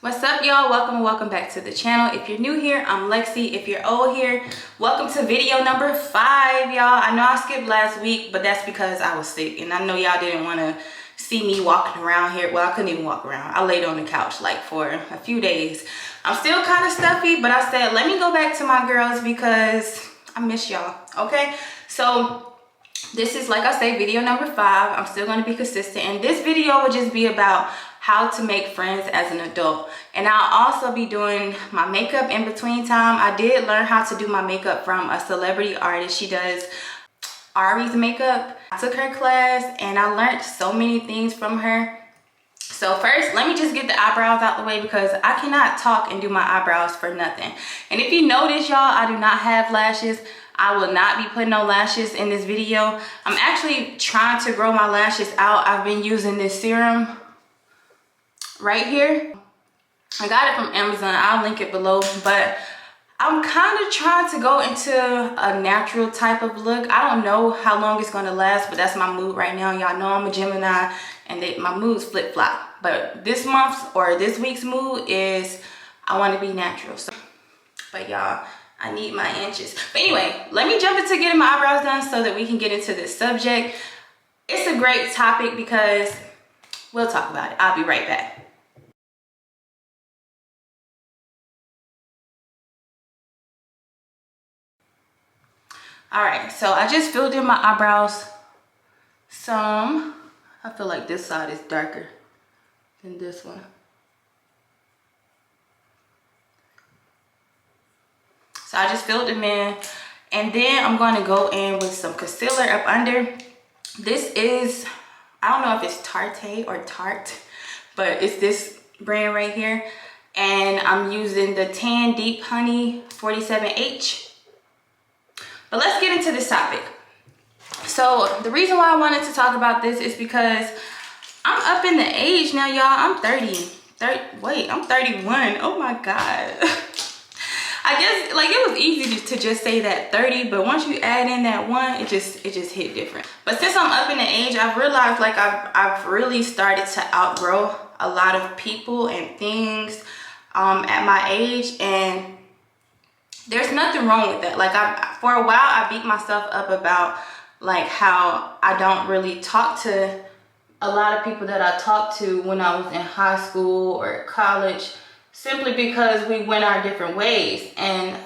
What's up, y'all? Welcome back to the channel. If you're new here, I'm Lexi. If you're old here, welcome to video number 5, y'all. I know I skipped last week, but that's because I was sick, and I know y'all didn't want to see me walking around here. Well, I couldn't even walk around. I laid on the couch like for a few days. I'm still kind of stuffy, but I said let me go back to my girls because I miss y'all. Okay, so this is, like I say, video number 5. I'm still going to be consistent, and this video will just be about how to make friends as an adult. And I'll also be doing my makeup in between time. I did learn how to do my makeup from a celebrity artist. She does Ari's makeup. I took her class and I learned so many things from her. So first, let me just get the eyebrows out the way because I cannot talk and do my eyebrows for nothing. And if you notice, y'all, I do not have lashes. I will not be putting no lashes in this video. I'm actually trying to grow my lashes out. I've been using this serum right here. I got it from Amazon. I'll link it below, but I'm kind of trying to go into a natural type of look. I don't know how long it's going to last, but that's my mood right now. Y'all know I'm a Gemini and my moods flip-flop, but this month's or this week's mood is I want to be natural. So, but y'all, I need my inches. But anyway, let me jump into getting my eyebrows done so that we can get into this subject. It's a great topic because we'll talk about it. I'll be right back. All right, so I just filled in my eyebrows some. I feel like this side is darker than this one. So I just filled them in, and then I'm going to go in with some concealer up under. This is, I don't know if it's Tarte or Tarte, but it's this brand right here. And I'm using the Tan Deep Honey 47H. But let's get into this topic. So the reason why I wanted to talk about this is because I'm up in the age now, y'all. I'm 30. Wait, I'm 31. Oh my God. I guess like it was easy to just say that 30, but once you add in that 1, it just hit different. But since I'm up in the age, I've realized like I've really started to outgrow a lot of people and things at my age, and there's nothing wrong with that. Like for a while I beat myself up about like how I don't really talk to a lot of people that I talked to when I was in high school or college, simply because we went our different ways. And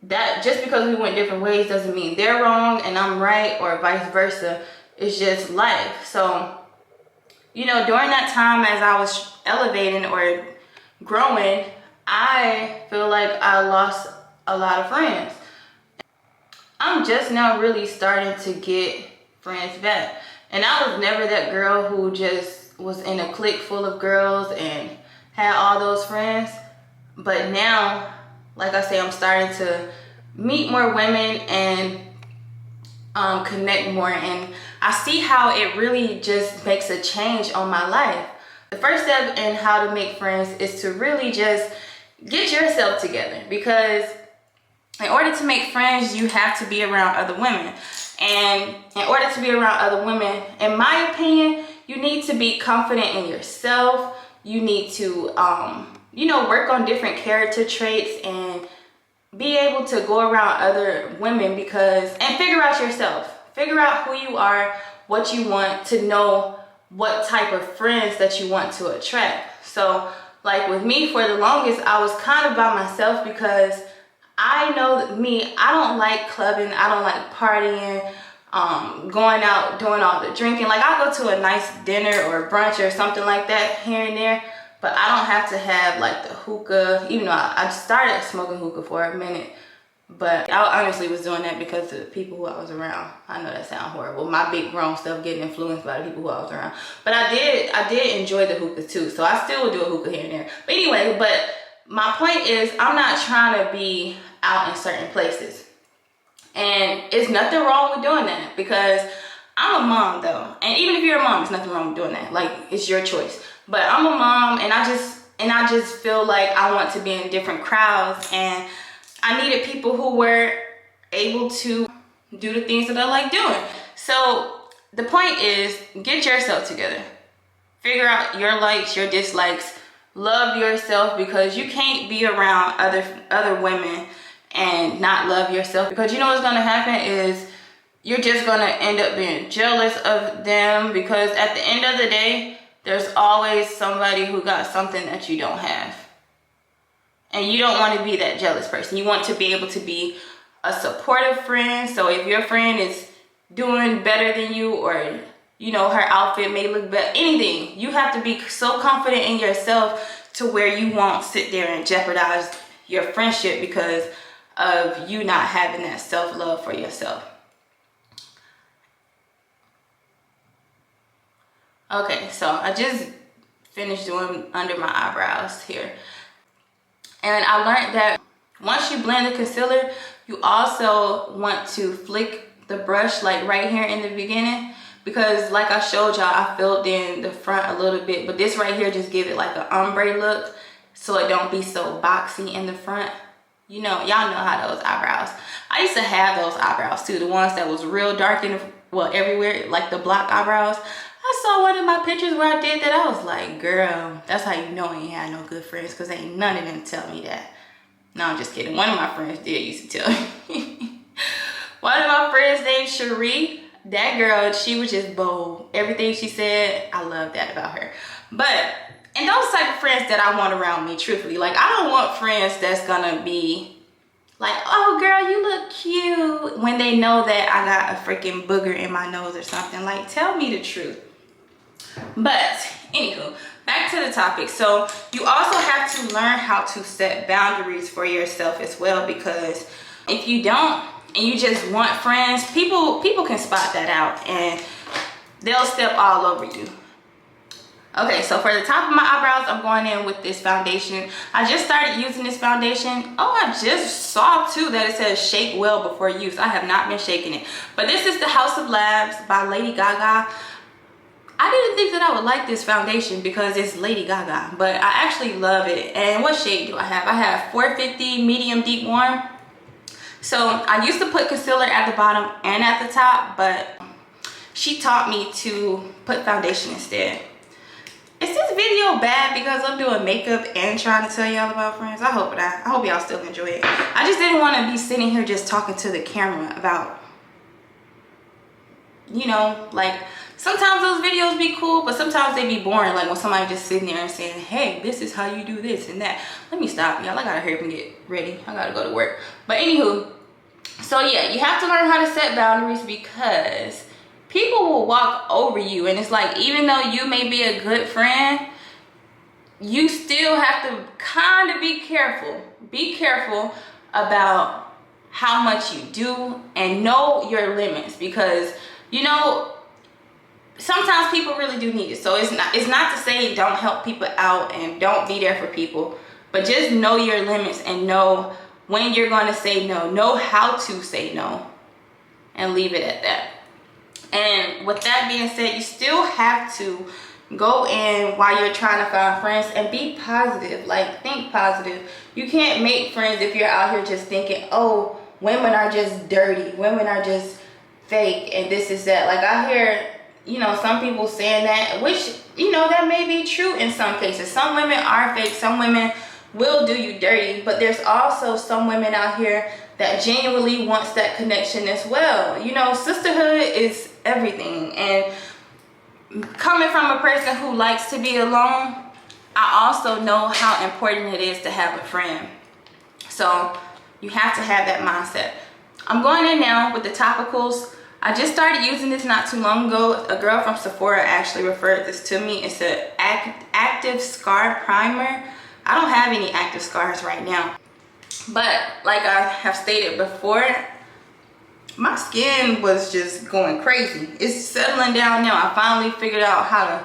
that just because we went different ways doesn't mean they're wrong and I'm right, or vice versa. It's just life. So, you know, during that time as I was elevating or growing, I feel like I lost a lot of friends. I'm just now really starting to get friends back. And I was never that girl who just was in a clique full of girls and had all those friends. But now, like I say, I'm starting to meet more women and connect more. And I see how it really just makes a change on my life. The first step in how to make friends is to really just get yourself together, because in order to make friends, you have to be around other women. And in order to be around other women, in my opinion, you need to be confident in yourself. You need to, you know, work on different character traits and be able to go around other women and figure out yourself. Figure out who you are, what you want, to know what type of friends that you want to attract. So, like with me, for the longest, I was kind of by myself because I know that me, I don't like clubbing, I don't like partying, going out, doing all the drinking. Like I'll go to a nice dinner or brunch or something like that here and there, but I don't have to have like the hookah, even though I started smoking hookah for a minute. But I honestly was doing that because of the people who I was around. I know that sounds horrible. My big grown stuff getting influenced by the people who I was around. But I did enjoy the hookah too, so I still would do a hookah here and there. But anyway, my point is, I'm not trying to be out in certain places. And it's nothing wrong with doing that, because I'm a mom though. And even if you're a mom, it's nothing wrong with doing that. Like, it's your choice. But I'm a mom, and I just feel like I want to be in different crowds, and I needed people who were able to do the things that I like doing. So the point is, get yourself together. Figure out your likes, your dislikes. Love yourself, because you can't be around other women and not love yourself, because you know what's gonna happen is you're just gonna end up being jealous of them, because at the end of the day, there's always somebody who got something that you don't have. And you don't want to be that jealous person. You want to be able to be a supportive friend. So if your friend is doing better than you, or you know, her outfit may look better, anything, you have to be so confident in yourself to where you won't sit there and jeopardize your friendship because of you not having that self-love for yourself. Okay, so I just finished doing under my eyebrows here. And I learned that once you blend the concealer, you also want to flick the brush like right here in the beginning, because like I showed y'all, I filled in the front a little bit, but this right here just give it like an ombre look so it don't be so boxy in the front. You know, y'all know how those eyebrows. I used to have those eyebrows too, the ones that was real dark in the, well, everywhere, like the block eyebrows. I saw one of my pictures where I did that. I was like, girl, that's how you know I ain't had no good friends, because ain't none of them tell me that. No, I'm just kidding. One of my friends did used to tell me. One of my friends named Cherie, that girl, she was just bold. Everything she said, I love that about her. But, and those type of friends that I want around me, truthfully, like I don't want friends that's gonna be like, oh girl, you look cute, when they know that I got a freaking booger in my nose or something. Like, tell me the truth. But anywho, back to the topic. So you also have to learn how to set boundaries for yourself as well, because if you don't and you just want friends, people can spot that out and they'll step all over you. Okay, so for the top of my eyebrows, I'm going in with this foundation. I just started using this foundation. Oh, I just saw too that it says shake well before use. I have not been shaking it. But this is the House of Labs by Lady Gaga. I didn't think that I would like this foundation because it's Lady Gaga, but I actually love it. And what shade do I have? I have 450 medium deep warm. So I used to put concealer at the bottom and at the top, but she taught me to put foundation instead. Is this video bad because I'm doing makeup and trying to tell y'all about friends? I hope y'all still enjoy it. I just didn't want to be sitting here just talking to the camera about, you know, like sometimes those videos be cool, but sometimes they be boring. Like when somebody just sitting there and saying, hey, this is how you do this and that. Let me stop, y'all. I gotta hurry up and get ready. I gotta go to work. But anywho, so yeah, you have to learn how to set boundaries, because people will walk over you. And it's like, even though you may be a good friend, you still have to kind of be careful. Be careful about how much you do and know your limits, because you know, sometimes people really do need it. So it's not to say don't help people out and don't be there for people, but just know your limits and know when you're going to say no. Know how to say no and leave it at that. And with that being said, you still have to go in while you're trying to find friends and be positive. Like, think positive. You can't make friends if you're out here just thinking, oh, women are just dirty, women are just fake, and this is that. Like, I hear, you know, some people saying that, which, you know, that may be true in some cases. Some women are fake, some women will do you dirty, but there's also some women out here that genuinely wants that connection as well. You know, sisterhood is everything. And coming from a person who likes to be alone, I also know how important it is to have a friend. So you have to have that mindset. I'm going in now with the topicals. I just started using this not too long ago. A girl from Sephora actually referred this to me. It's an active scar primer. I don't have any active scars right now, but like I have stated before, my skin was just going crazy. It's settling down now. I finally figured out how to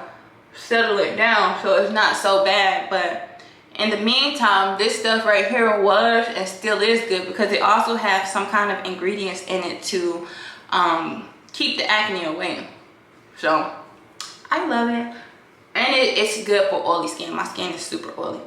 settle it down so it's not so bad. But in the meantime, this stuff right here was and still is good, because it also has some kind of ingredients in it to keep the acne away. So I love it, and it's good for oily skin. My skin is super oily.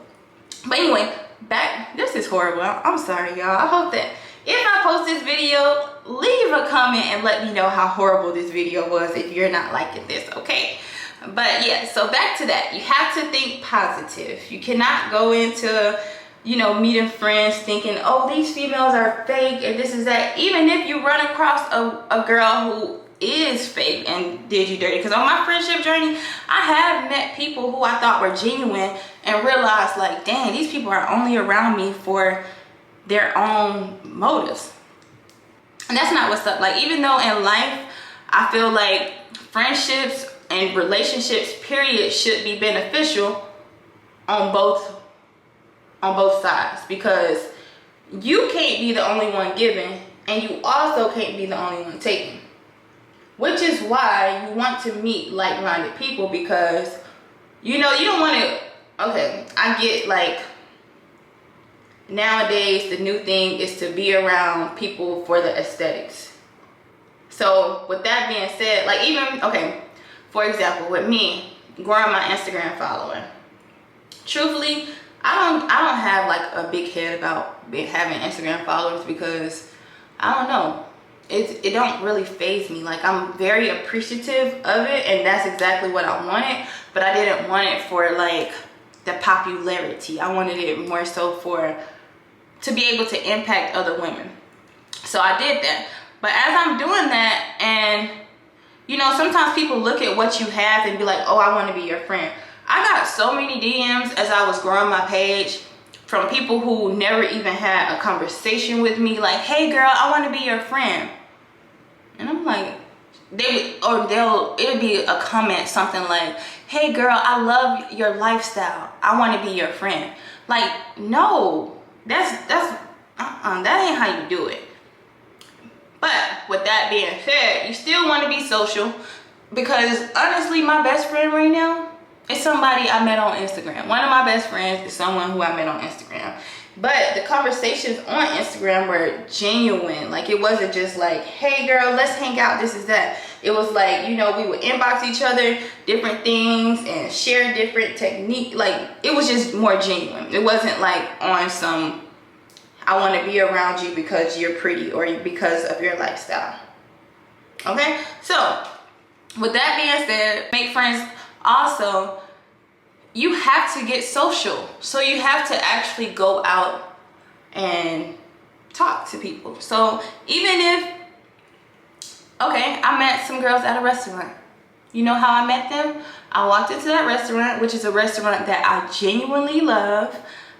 But anyway, back, this is horrible. I'm sorry, y'all. I hope that if I post this video, leave a comment and let me know how horrible this video was if you're not liking this, okay? But yeah, so back to that. You have to think positive. You cannot go into, you know, meeting friends thinking, oh, these females are fake and this is that. Even if you run across a girl who is fake and did you dirty. Because on my friendship journey, I have met people who I thought were genuine and realized like, dang, these people are only around me for their own motives. And that's not what's up. Like, even though in life, I feel like friendships and relationships, period, should be beneficial on both sides, because you can't be the only one giving and you also can't be the only one taking, which is why you want to meet like-minded people, because you know you don't want to. Okay, I get like nowadays the new thing is to be around people for the aesthetics. So with that being said, like, even, okay, for example, with me growing my Instagram following, truthfully, I don't have like a big head about having Instagram followers, because I don't know, it don't really faze me. Like, I'm very appreciative of it, and that's exactly what I wanted, but I didn't want it for like the popularity. I wanted it more so to be able to impact other women. So I did that. But as I'm doing that, and you know, sometimes people look at what you have and be like, oh, I want to be your friend. I got so many DMs as I was growing my page from people who never even had a conversation with me, like, hey girl, I want to be your friend. And I'm like, it'll be a comment, something like, hey girl, I love your lifestyle, I want to be your friend. Like, no, that ain't how you do it. But with that being said, you still want to be social, because honestly, my best friend right now is somebody I met on Instagram. One of my best friends is someone who I met on Instagram. But the conversations on Instagram were genuine. Like, it wasn't just like, hey girl, let's hang out, this is that. It was like, you know, we would inbox each other different things and share different technique. Like, it was just more genuine. It wasn't like on some, I want to be around you because you're pretty or because of your lifestyle. Okay, so with that being said, make friends. Also, you have to get social, so you have to actually go out and talk to people. So even if, okay, I met some girls at a restaurant. You know how I met them? I walked into that restaurant, which is a restaurant that I genuinely love.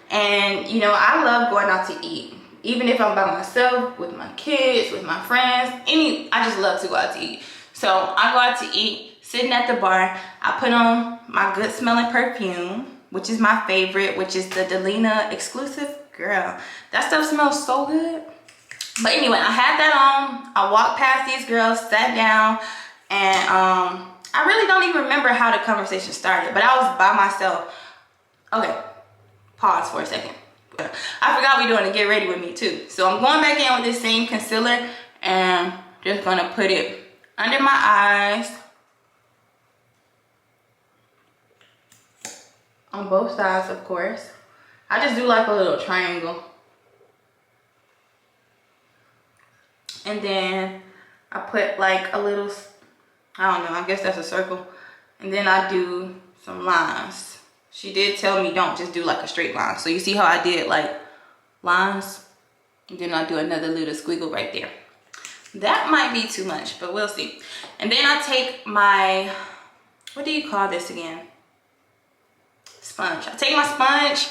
And you know, I love going out to eat. Even if I'm by myself, with my kids, with my friends, I just love to go out to eat. So I go out to eat, sitting at the bar, I put on my good smelling perfume, which is my favorite, which is the Delina exclusive. Girl, that stuff smells so good. But anyway, I had that on. I walked past these girls, sat down, and I really don't even remember how the conversation started, but I was by myself. Okay, pause for a second. I forgot we doing a get ready with me too. So I'm going back in with this same concealer and just gonna put it under my eyes, on both sides, of course. I just do like a little triangle. And then I put like a little, I don't know, I guess that's a circle. And then I do some lines. She did tell me don't just do like a straight line. So you see how I did like lines? And then I'll do another little squiggle right there. That might be too much, but we'll see. And then I take my, what do you call this again? Sponge. I take my sponge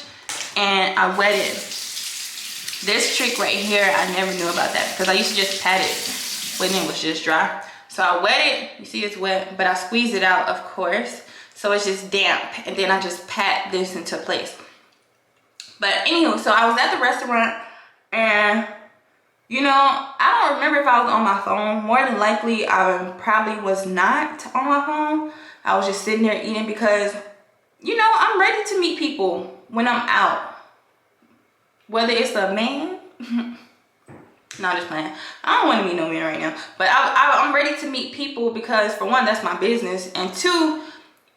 and I wet it. This trick right here, I never knew about that, because I used to just pat it when it was just dry. So I wet it, you see it's wet, but I squeeze it out, of course. So it's just damp, and then I just pat this into place. But anywho, so I was at the restaurant, and you know, I don't remember if I was on my phone. More than likely, I probably was not on my phone. I was just sitting there eating, because, you know, I'm ready to meet people when I'm out. Whether it's a man, no, just playing. I don't want to meet no man right now. But I'm ready to meet people, because for one, that's my business, and two,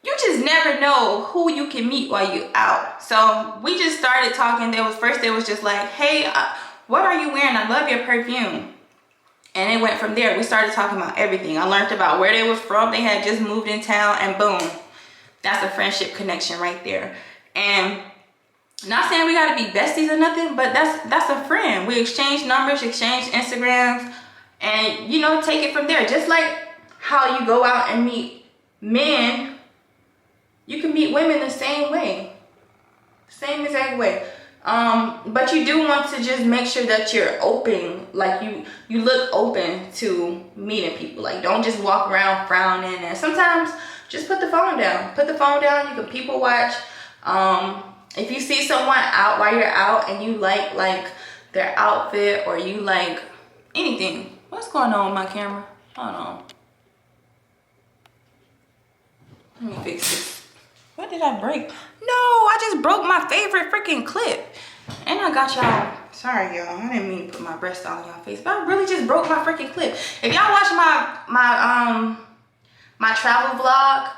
you just never know who you can meet while you're out. So we just started talking. There was just like, hey, what are you wearing? I love your perfume. And it went from there. We started talking about everything. I learned about where they was from. They had just moved in town, and boom, that's a friendship connection right there. And not saying we gotta be besties or nothing, but that's a friend. We exchange numbers, exchange Instagrams, and you know, take it from there. Just like how you go out and meet men, you can meet women the same way, same exact way. But you do want to just make sure that you're open, like you look open to meeting people. Like, don't just walk around frowning. And sometimes just put the phone down. Put the phone down. You can people watch. If you see someone out while you're out and you like their outfit, or you like anything. What's going on with my camera? Hold on. Let me fix this. What did I break? No, I just broke my favorite freaking clip. And I got y'all, sorry y'all, I didn't mean to put my breast all in y'all face, but I really just broke my freaking clip. If y'all watch my travel vlog,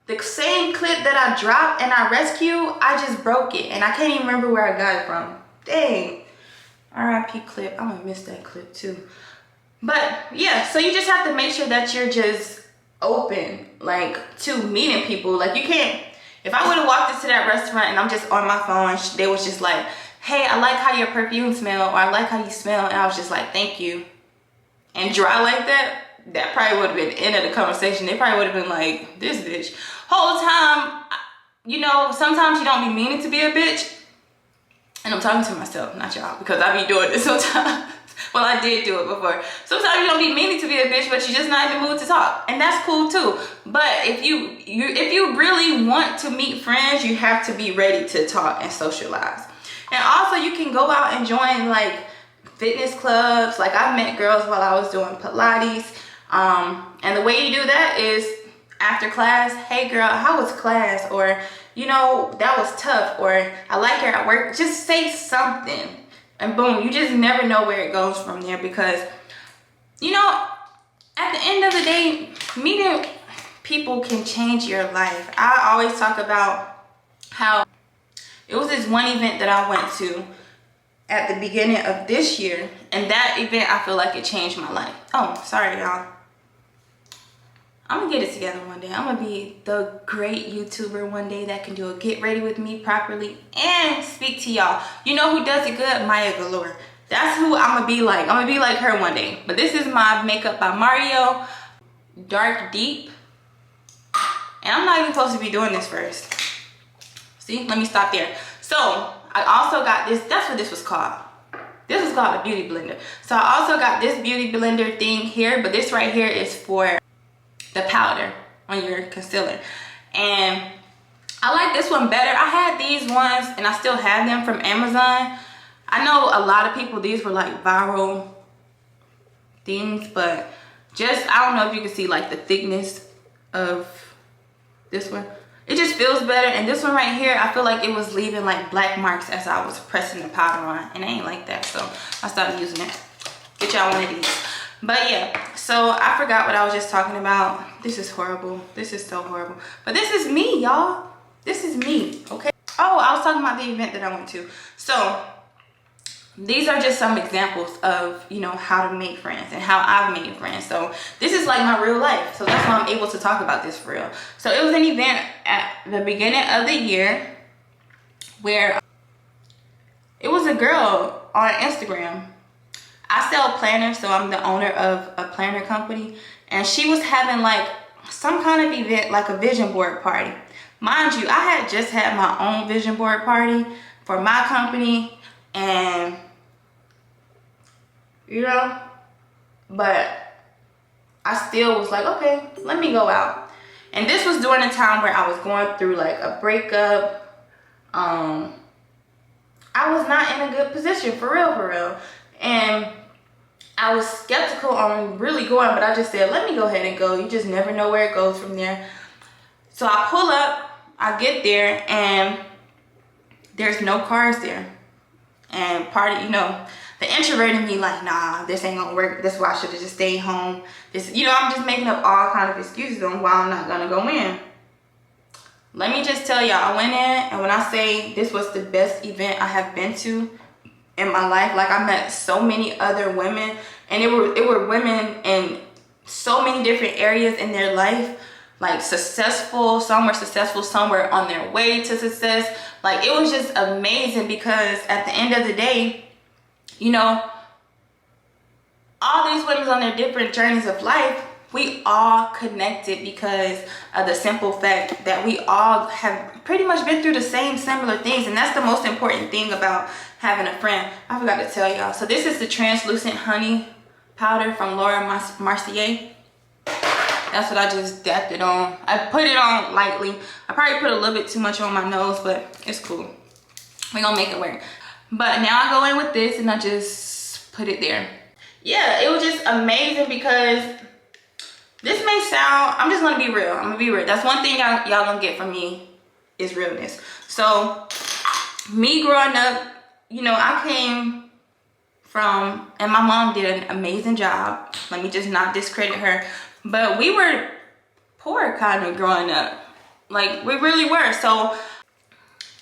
the same clip that I dropped and I rescued, I just broke it. And I can't even remember where I got it from. Dang. RIP clip. I'm gonna miss that clip too. But yeah, so you just have to make sure that you're just open, like, to meeting people. Like, you can't, if I would have walked into that restaurant and I'm just on my phone, they was just like, hey, I like how your perfume smell, or I like how you smell, and I was just like, thank you, and dry like that, that probably would have been the end of the conversation. They probably would have been like, this bitch. Whole time, you know, sometimes you don't be meaning to be a bitch. And I'm talking to myself, not y'all, because I be doing this sometimes. Well, I did do it before. Sometimes you don't be meaning to be a bitch, but you're just not in the mood to talk. And that's cool too. But if you really want to meet friends, you have to be ready to talk and socialize. And also, you can go out and join like fitness clubs. Like, I met girls while I was doing Pilates. And the way you do that is after class, hey girl, how was class? Or, you know, that was tough. Or I like her at work. Just say something. And boom, you just never know where it goes from there. Because, you know, at the end of the day, meeting people can change your life. I always talk about how it was this one event that I went to at the beginning of this year, and that event, I feel like it changed my life. Oh, sorry y'all. I'm gonna get it together one day. I'm gonna be the great YouTuber one day that can do a get ready with me properly and speak to y'all. You know who does it good? Maya Galore. That's who I'm gonna be like. I'm gonna be like her one day. But this is my makeup by Mario, Dark Deep. And I'm not even supposed to be doing this first. See, let me stop there. So I also got this, that's what this was called. This is called a beauty blender. So I also got this beauty blender thing here, but this right here is for the powder on your concealer. And I like this one better. I had these ones and I still have them from Amazon. I know a lot of people, these were like viral things, but just, I don't know if you can see like the thickness of this one. It just feels better. And this one right here, I feel like it was leaving like black marks as I was pressing the powder on, and I ain't like that, so I started using it. Get y'all one of these. But yeah, so I forgot what I was just talking about. This is horrible. This is so horrible. But this is me, y'all. This is me, okay? Oh, I was talking about the event that I went to. So these are just some examples of, you know, how to make friends and how I've made friends. So this is like my real life. So that's why I'm able to talk about this for real. So it was an event at the beginning of the year where it was a girl on Instagram. I sell planners, so I'm the owner of a planner company. And she was having like some kind of event, like a vision board party. Mind you, I had just had my own vision board party for my company, and you know, but I still was like, okay, let me go out. And this was during a time where I was going through like a breakup. I was not in a good position, for real. And I was skeptical on really going, but I just said, let me go ahead and go. You just never know where it goes from there. So I pull up, I get there, and there's no cars there. And part of, you know, the introvert in me like, nah, this ain't gonna work. That's why I should have just stayed home. This, you know, I'm just making up all kind of excuses on why I'm not gonna go in. Let me just tell y'all, I went in, and when I say this was the best event I have been to in my life. Like, I met so many other women, and it were women in so many different areas in their life, like successful. Some were successful, some were on their way to success. Like, it was just amazing, because at the end of the day, you know, all these women on their different journeys of life, we all connected because of the simple fact that we all have pretty much been through the same similar things. And that's the most important thing about having a friend. I forgot to tell y'all. So this is the translucent honey powder from Laura Mercier. That's what I just dapped it on. I put it on lightly. I probably put a little bit too much on my nose, but it's cool. We're gonna make it work. But now I go in with this and I just put it there. Yeah, it was just amazing, because this may sound, I'm just gonna be real. I'm gonna be real. That's one thing y'all gonna get from me, is realness. So me growing up, you know, I came from, and my mom did an amazing job. Let me just not discredit her. But we were poor kind of growing up. Like, we really were. So,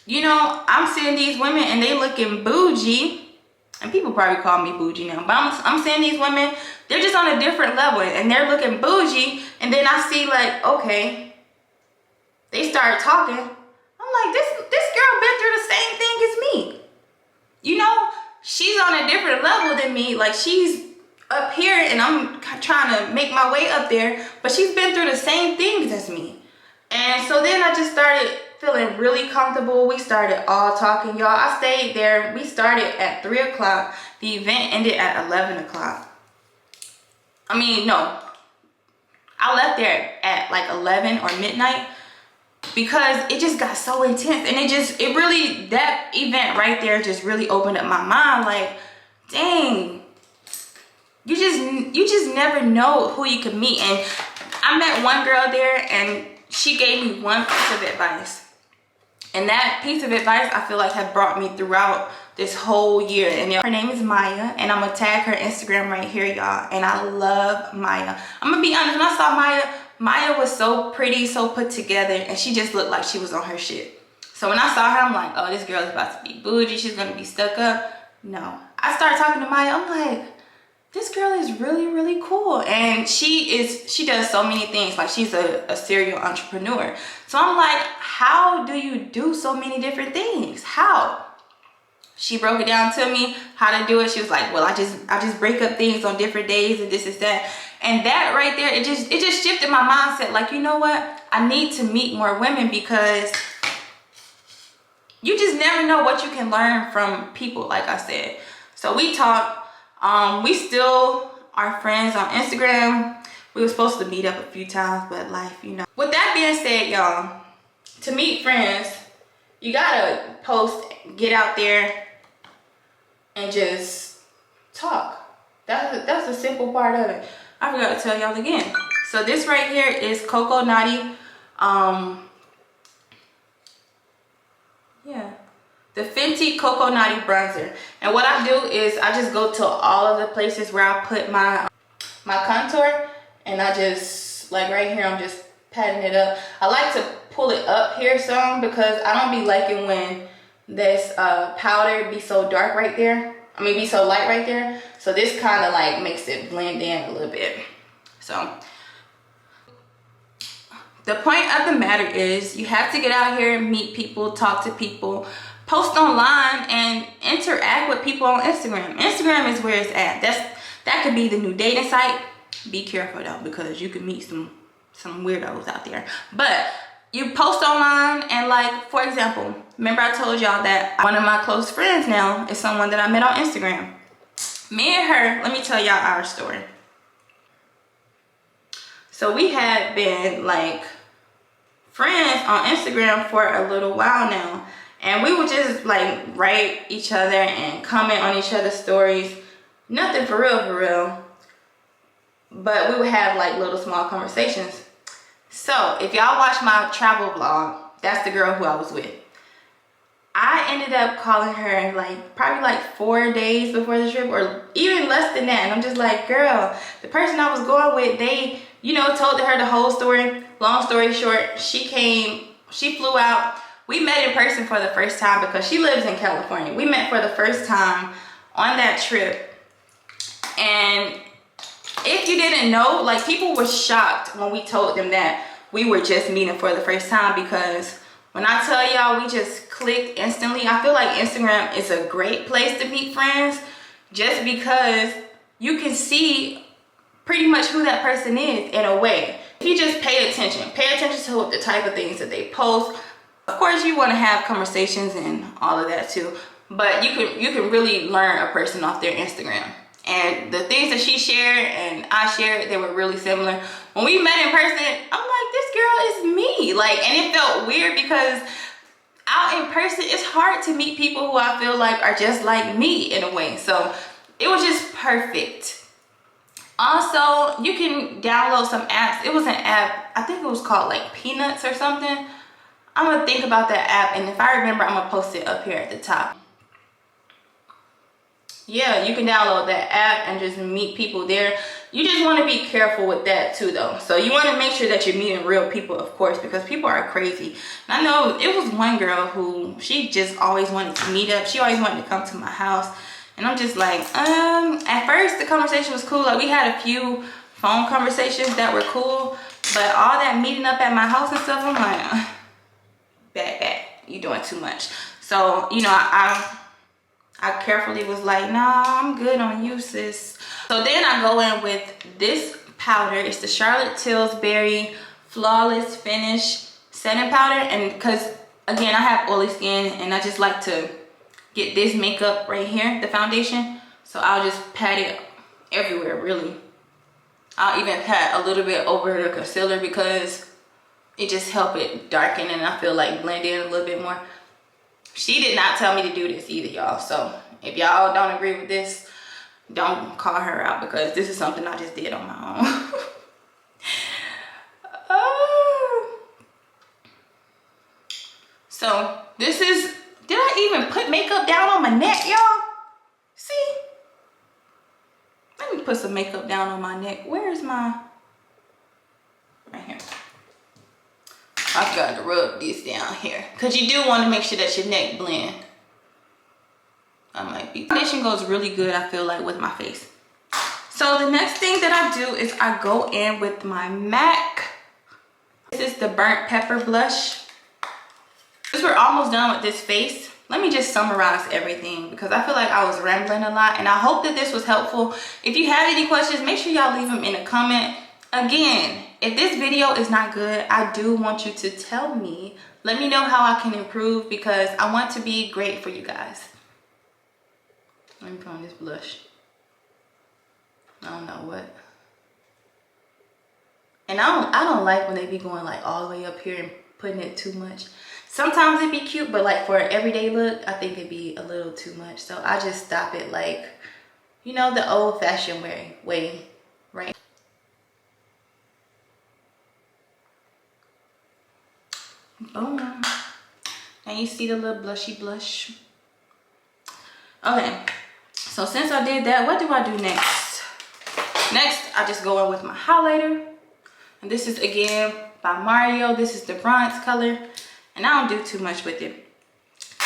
you know, I'm seeing these women and they looking bougie. And people probably call me bougie now. But I'm seeing these women, they're just on a different level. And they're looking bougie. And then I see, like, okay, they start talking. I'm like, this girl been through the same thing as me. You know, she's on a different level than me. Like, she's up here and I'm trying to make my way up there, but she's been through the same things as me. And so then I just started feeling really comfortable. We started all talking, y'all. I stayed there. We started at 3 o'clock. The event ended at 11 o'clock. I mean, no, I left there at like 11 or midnight, because it just got so intense. And it really, that event right there just really opened up my mind. Like, dang, you just never know who you can meet. And I met one girl there, and she gave me one piece of advice. And that piece of advice, I feel like, had brought me throughout this whole year. And her name is Maya, and I'm gonna tag her Instagram right here, y'all. And I love Maya. I'm gonna be honest, when I saw Maya was so pretty, so put together, and she just looked like she was on her shit. So when I saw her, I'm like, oh, this girl is about to be bougie. She's gonna be stuck up. No. I started talking to Maya. I'm like, this girl is really, really cool. And she does so many things. Like, she's a serial entrepreneur. So I'm like, how do you do so many different things? How? She broke it down to me how to do it. She was like, well, I just break up things on different days, and this is that. And that right there, it just shifted my mindset. Like, you know what? I need to meet more women, because you just never know what you can learn from people, like I said. So we talked. We still are friends on Instagram. We were supposed to meet up a few times, but life, you know. With that being said, y'all, to meet friends, you gotta post, get out there, and just talk. That's the simple part of it. I forgot to tell y'all again. So this right here is Coco Naughty. Yeah. The Fenty Coco Naughty bronzer. And what I do is I just go to all of the places where I put my contour, and I just, like right here, I'm just patting it up. I like to pull it up here some, because I don't be liking when this powder be so dark right there. I mean, be so light right there. So this kind of like makes it blend in a little bit. So the point of the matter is, you have to get out here and meet people, talk to people, post online, and interact with people on Instagram. Instagram is where it's at. That could be the new dating site. Be careful though, because you can meet some weirdos out there. But you post online, and like, for example, remember I told y'all that one of my close friends now is someone that I met on Instagram. Me and her, let me tell y'all our story. So we had been like friends on Instagram for a little while now. And we would just like write each other and comment on each other's stories. Nothing for real. But we would have like little small conversations. So if y'all watch my travel vlog, that's the girl who I was with. I ended up calling her like probably like 4 days before the trip, or even less than that. And I'm just like, girl, the person I was going with, they, you know, told her the whole story. Long story short, she flew out We met in person for the first time because she lives in California. We met for the first time on that trip. And if you didn't know, like, people were shocked when we told them that we were just meeting for the first time, because when I tell y'all we just clicked instantly, I feel like Instagram is a great place to meet friends just because you can see pretty much who that person is in a way. If you just pay attention to what the type of things that they post. Of course, you want to have conversations and all of that too, but you can really learn a person off their Instagram. And the things that she shared and I shared, they were really similar. When we met in person, I'm like, this girl is me. Like, and it felt weird because out in person, it's hard to meet people who I feel like are just like me in a way. So it was just perfect. Also, you can download some apps. It was an app, I think it was called like Peanuts or something. I'm gonna think about that app, and if I remember, I'm gonna post it up here at the top. Yeah, you can download that app and just meet people there. You just want to be careful with that too though. So you want to make sure that you're meeting real people, of course, because people are crazy. And I know it was one girl who, she just always wanted to meet up. She always wanted to come to my house. And I'm just like, at first the conversation was cool. Like, we had a few phone conversations that were cool, but all that meeting up at my house and stuff, I'm like, bad, you doing too much. So, you know, I carefully was like, nah, I'm good on you, sis. So then I go in with this powder. It's the Charlotte Tilbury Berry Flawless Finish Setting Powder. And because, again, I have oily skin and I just like to get this makeup right here, the foundation. So I'll just pat it everywhere, really. I'll even pat a little bit over the concealer because it just helps it darken and I feel like blend in a little bit more. She did not tell me to do this either, y'all. So if y'all don't agree with this, don't call her out because this is something I just did on my own. So this is, did I even put makeup down on my neck, y'all? See? Let me put some makeup down on my neck. Where is my, right here. I've got to rub this down here because you do want to make sure that your neck blend. I might be. Foundation goes really good, I feel like, with my face. So the next thing that I do is I go in with my MAC. This is the Burnt Pepper Blush. Since we're almost done with this face, let me just summarize everything because I feel like I was rambling a lot, and I hope that this was helpful. If you have any questions, make sure y'all leave them in a comment. Again, if this video is not good, I do want you to tell me. Let me know how I can improve because I want to be great for you guys. Let me put on this blush. I don't know what. And I don't like when they be going like all the way up here and putting it too much. Sometimes it'd be cute, but like for an everyday look, I think it'd be a little too much. So I just stop it like, you know, the old-fashioned way, right? Boom. And you see the little blushy blush. Okay, so since I did that, what do I do next? Next, I just go in with my highlighter. And this is, again, by Mario. This is the bronze color. And I don't do too much with it.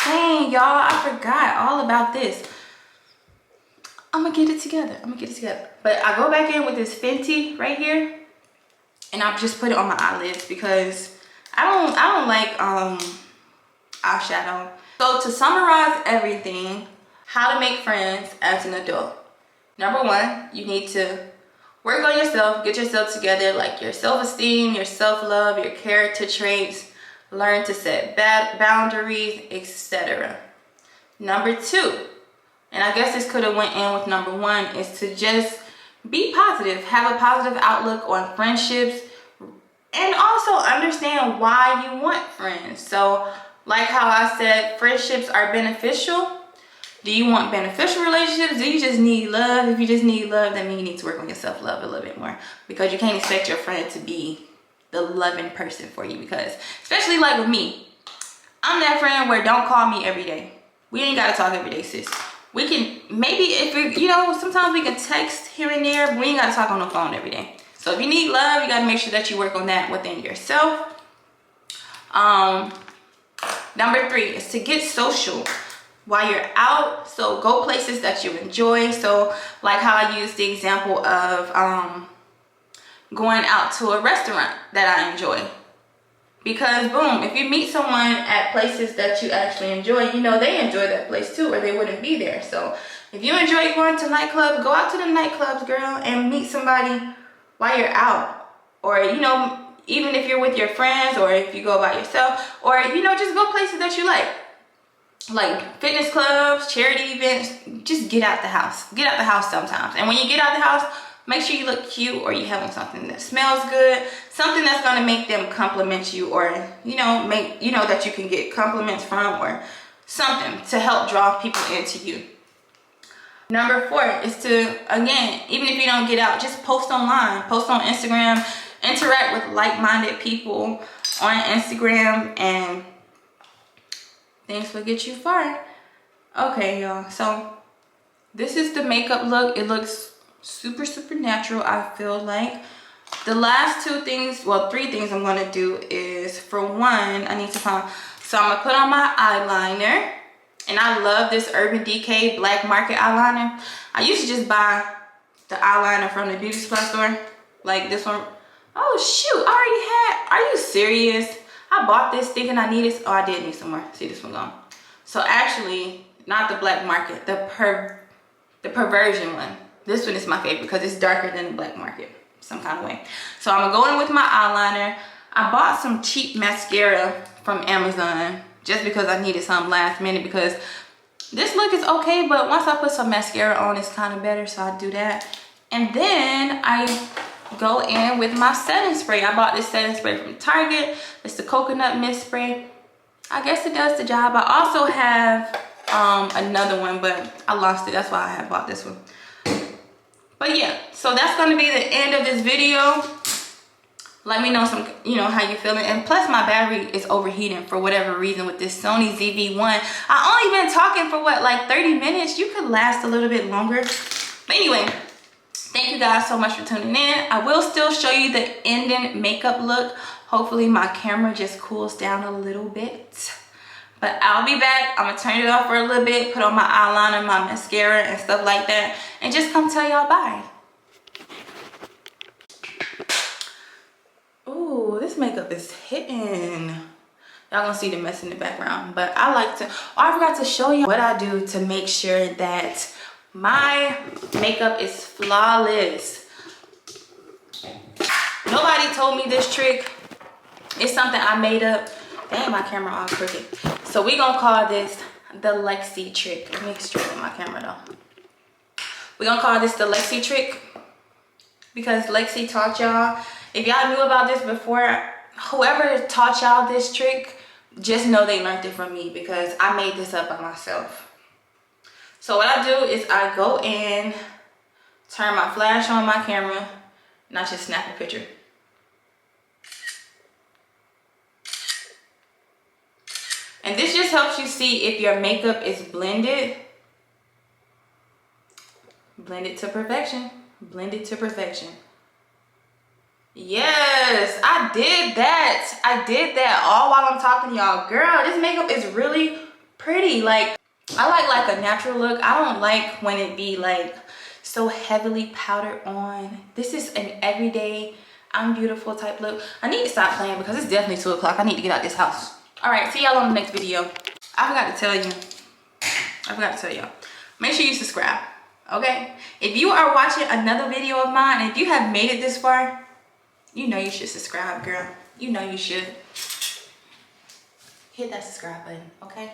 Dang, y'all, I forgot all about this. I'm gonna get it together. But I go back in with this Fenty right here. And I just put it on my eyelids because I don't like eyeshadow. So to summarize everything, how to make friends as an adult. Number one, you need to work on yourself, get yourself together, like your self-esteem, your self-love, your character traits, learn to set boundaries, etc. Number two, and I guess this could have went in with number one, is to just be positive, have a positive outlook on friendships, and also understand why you want friends. So like how I said, friendships are beneficial. Do you want beneficial relationships? Do you just need love? If you just need love, that means you need to work on your self-love a little bit more, because you can't expect your friend to be the loving person for you. Because especially like with me, I'm that friend where don't call me every day. We ain't gotta talk every day, sis. We can, maybe if it, you know, sometimes we can text here and there, but we ain't gotta talk on the phone every day. So if you need love, you gotta make sure that you work on that within yourself. Number 3 is to get social while you're out. So go places that you enjoy. So like how I used the example of going out to a restaurant that I enjoy. Because boom, if you meet someone at places that you actually enjoy, you know they enjoy that place too, or they wouldn't be there. So if you enjoy going to nightclubs, go out to the nightclubs, girl, and meet somebody while you're out. Or, you know, even if you're with your friends, or if you go by yourself, or, you know, just go places that you like fitness clubs, charity events. Just get out the house. Get out the house sometimes. And when you get out the house, make sure you look cute, or you have on something that smells good, something that's going to make them compliment you, or, you know, make, you know, that you can get compliments from, or something to help draw people into you. Number 4 is to, again, even if you don't get out, just post online, post on Instagram, interact with like-minded people on Instagram, and things will get you far. Okay, y'all, so this is the makeup look. It looks super natural, I feel like. The last 2 things, well, 3 things I'm gonna do is, for one, I need to find, so I'm gonna put on my eyeliner, and I love this Urban Decay Black Market eyeliner. I used to just buy the eyeliner from the beauty supply store, like this one. Oh shoot, I already had, are you serious? I bought this thinking I needed, oh, I did need some more. See, this one gone. So actually, not the Black Market, the Perversion one. This one is my favorite because it's darker than the Black Market, some kind of way. So I'm gonna go in with my eyeliner. I bought some cheap mascara from Amazon just because I needed some last minute, because this look is okay, but once I put some mascara on, it's kind of better, so I do that. And then I go in with my setting spray. I bought this setting spray from Target. It's the coconut mist spray. I guess it does the job. I also have another one, but I lost it. That's why I have bought this one. But yeah, so that's going to be the end of this video. Let me know how you're feeling. And plus, my battery is overheating for whatever reason with this Sony ZV-1. I only been talking for what, like 30 minutes? You could last a little bit longer. But anyway, thank you guys so much for tuning in. I will still show you the ending makeup look. Hopefully my camera just cools down a little bit. But I'll be back. I'm gonna turn it off for a little bit, put on my eyeliner, my mascara, and stuff like that, and just come tell y'all bye. Ooh, this makeup is hitting. Y'all gonna see the mess in the background, but I like to, oh, I forgot to show you what I do to make sure that my makeup is flawless. Nobody told me this trick. It's something I made up. Dang, my camera all crooked. So we gonna call this the Lexi trick. Let me straighten my camera though. We gonna call this the Lexi trick because Lexi taught y'all. If y'all knew about this before, whoever taught y'all this trick, just know they learned it from me because I made this up by myself. So what I do is I go in, turn my flash on my camera, and I just snap a picture. And this just helps you see if your makeup is blended. Blended to perfection. Blended to perfection. Yes, I did that. I did that all while I'm talking to y'all. Girl, this makeup is really pretty. Like, I like a natural look. I don't like when it be like so heavily powdered on. This is an everyday, I'm beautiful type look. I need to stop playing because it's definitely 2 o'clock. I need to get out this house. All right, see y'all on the next video. I forgot to tell you. Make sure you subscribe, okay? If you are watching another video of mine, and if you have made it this far, you know you should subscribe, girl. You know you should. Hit that subscribe button, okay?